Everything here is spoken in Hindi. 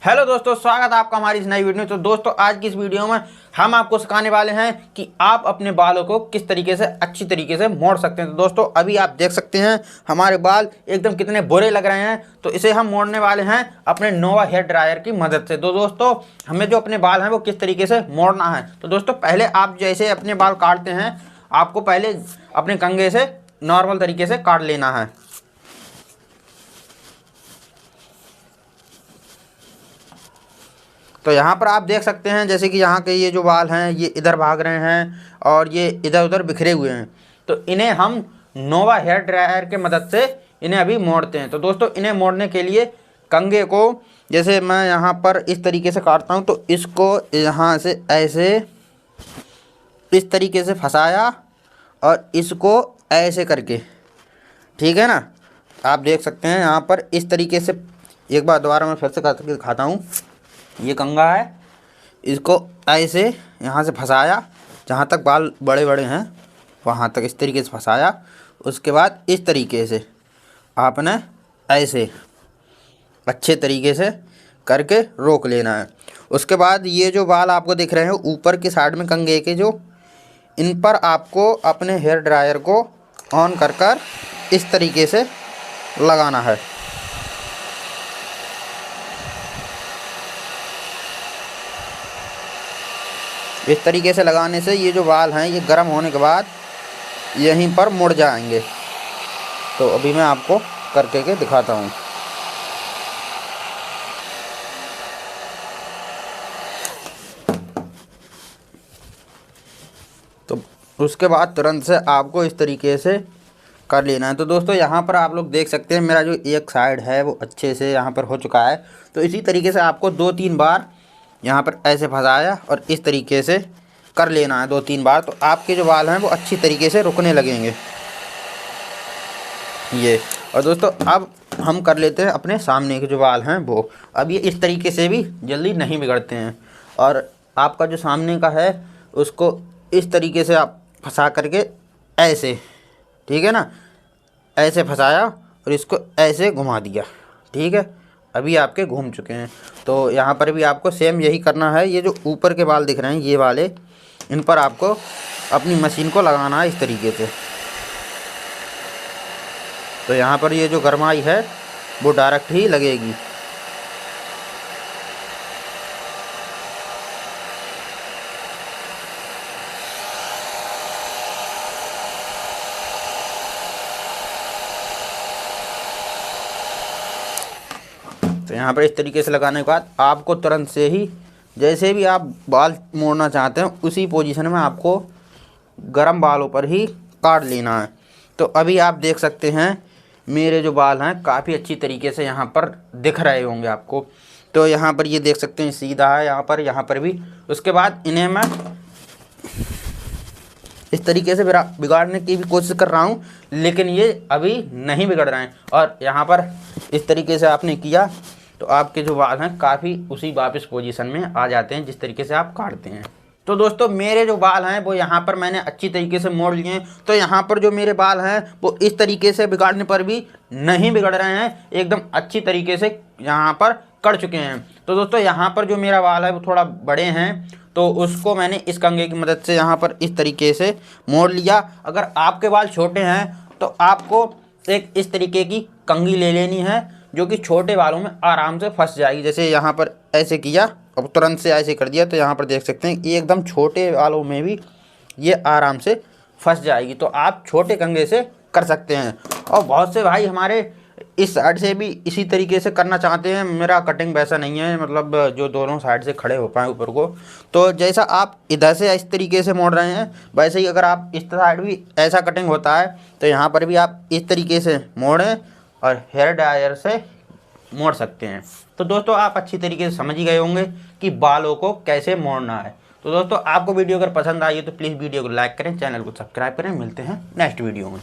हेलो दोस्तों, स्वागत है आपका हमारी इस नई वीडियो में। तो दोस्तों आज की इस वीडियो में हम आपको सिखाने वाले हैं कि आप अपने बालों को किस तरीके से अच्छी तरीके से मोड़ सकते हैं। तो दोस्तों अभी आप देख सकते हैं हमारे बाल एकदम कितने बुरे लग रहे हैं, तो इसे हम मोड़ने वाले हैं अपने नोवा हेयर ड्रायर की मदद से। तो दोस्तों हमें जो अपने बाल हैं वो किस तरीके से मोड़ना है, तो दोस्तों पहले आप जैसे अपने बाल काटते हैं आपको पहले अपने कंघे से नॉर्मल तरीके से काट लेना है। तो यहाँ पर आप देख सकते हैं जैसे कि यहाँ के ये जो बाल हैं ये इधर भाग रहे हैं और ये इधर उधर बिखरे हुए हैं, तो इन्हें हम नोवा हेयर ड्रायर के मदद से इन्हें अभी मोड़ते हैं। तो दोस्तों इन्हें मोड़ने के लिए कंघे को जैसे मैं यहाँ पर इस तरीके से काटता हूँ, तो इसको यहाँ से ऐसे इस तरीके से फंसाया और इसको ऐसे करके, ठीक है ना। आप देख सकते हैं यहाँ पर इस तरीके से, एक बार दोबारा मैं फिर से करके दिखाता हूँ। ये कंघा है, इसको ऐसे यहाँ से फंसाया, जहाँ तक बाल बड़े बड़े हैं वहाँ तक इस तरीके से फंसाया। उसके बाद इस तरीके से आपने ऐसे अच्छे तरीके से करके रोक लेना है। उसके बाद ये जो बाल आपको दिख रहे हैं ऊपर की साइड में कंघे के, जो इन पर आपको अपने हेयर ड्रायर को ऑन कर इस तरीके से लगाना है। इस तरीके से लगाने से ये जो बाल हैं ये गर्म होने के बाद यहीं पर मुड़ जाएंगे। तो अभी मैं आपको करके के दिखाता हूँ। तो उसके बाद तुरंत से आपको इस तरीके से कर लेना है। तो दोस्तों यहाँ पर आप लोग देख सकते हैं मेरा जो एक साइड है वो अच्छे से यहाँ पर हो चुका है। तो इसी तरीके से आपको 2-3 बार यहाँ पर ऐसे फंसाया और इस तरीके से कर लेना है 2-3 बार, तो आपके जो बाल हैं वो अच्छी तरीके से रुकने लगेंगे ये। और दोस्तों अब हम कर लेते हैं अपने सामने के जो बाल हैं वो। अब ये इस तरीके से भी जल्दी नहीं बिगड़ते हैं, और आपका जो सामने का है उसको इस तरीके से आप फंसा करके ऐसे, ठीक है ना, ऐसे फंसाया और इसको ऐसे घुमा दिया, ठीक है। अभी आपके घूम चुके हैं। तो यहाँ पर भी आपको सेम यही करना है। ये जो ऊपर के बाल दिख रहे हैं ये वाले, इन पर आपको अपनी मशीन को लगाना है इस तरीके से। तो यहाँ पर ये जो गरमाई है वो डायरेक्ट ही लगेगी। तो यहाँ पर इस तरीके से लगाने के बाद आपको तुरंत से ही जैसे भी आप बाल मोड़ना चाहते हैं उसी पोजीशन में आपको गर्म बालों पर ही काट लेना है। तो अभी आप देख सकते हैं मेरे जो बाल हैं काफ़ी अच्छी तरीके से यहाँ पर दिख रहे होंगे आपको। तो यहाँ पर ये देख सकते हैं सीधा है यहाँ पर भी। उसके बाद इन्हें मैं इस तरीके से बिगाड़ने की भी कोशिश कर रहा हूँ, लेकिन ये अभी नहीं बिगड़ रहे हैं। और यहाँ पर इस तरीके से आपने किया तो आपके जो बाल हैं काफ़ी उसी वापस पोजीशन में आ जाते हैं जिस तरीके से आप काटते हैं। तो दोस्तों मेरे जो बाल हैं वो यहाँ पर मैंने अच्छी तरीके से मोड़ लिए हैं। तो यहाँ पर जो मेरे बाल हैं वो इस तरीके से बिगाड़ने पर भी नहीं बिगड़ रहे हैं, एकदम अच्छी तरीके से यहाँ पर कट चुके हैं। तो दोस्तों यहाँ पर जो मेरा बाल है वो थोड़ा बड़े हैं, तो उसको मैंने इस कंघे की मदद से यहाँ पर इस तरीके से मोड़ लिया। अगर आपके बाल छोटे हैं तो आपको एक इस तरीके की कंघी ले लेनी है जो कि छोटे बालों में आराम से फंस जाएगी। जैसे यहाँ पर ऐसे किया और तुरंत से ऐसे कर दिया, तो यहाँ पर देख सकते हैं ये एकदम छोटे बालों में भी ये आराम से फंस जाएगी। तो आप छोटे कंघे से कर सकते हैं। और बहुत से भाई हमारे इस साइड से भी इसी तरीके से करना चाहते हैं। मेरा कटिंग वैसा नहीं है, मतलब जो दोनों साइड से खड़े हो पाए ऊपर को। तो जैसा आप इधर से इस तरीके से मोड़ रहे हैं वैसे ही अगर आप इस साइड भी ऐसा कटिंग होता है तो यहाँ पर भी आप इस तरीके से मोड़ें और हेयर ड्रायर से मोड़ सकते हैं। तो दोस्तों आप अच्छी तरीके से समझ ही गए होंगे कि बालों को कैसे मोड़ना है। तो दोस्तों आपको वीडियो अगर पसंद आई है तो प्लीज़ वीडियो को लाइक करें, चैनल को सब्सक्राइब करें। मिलते हैं नेक्स्ट वीडियो में।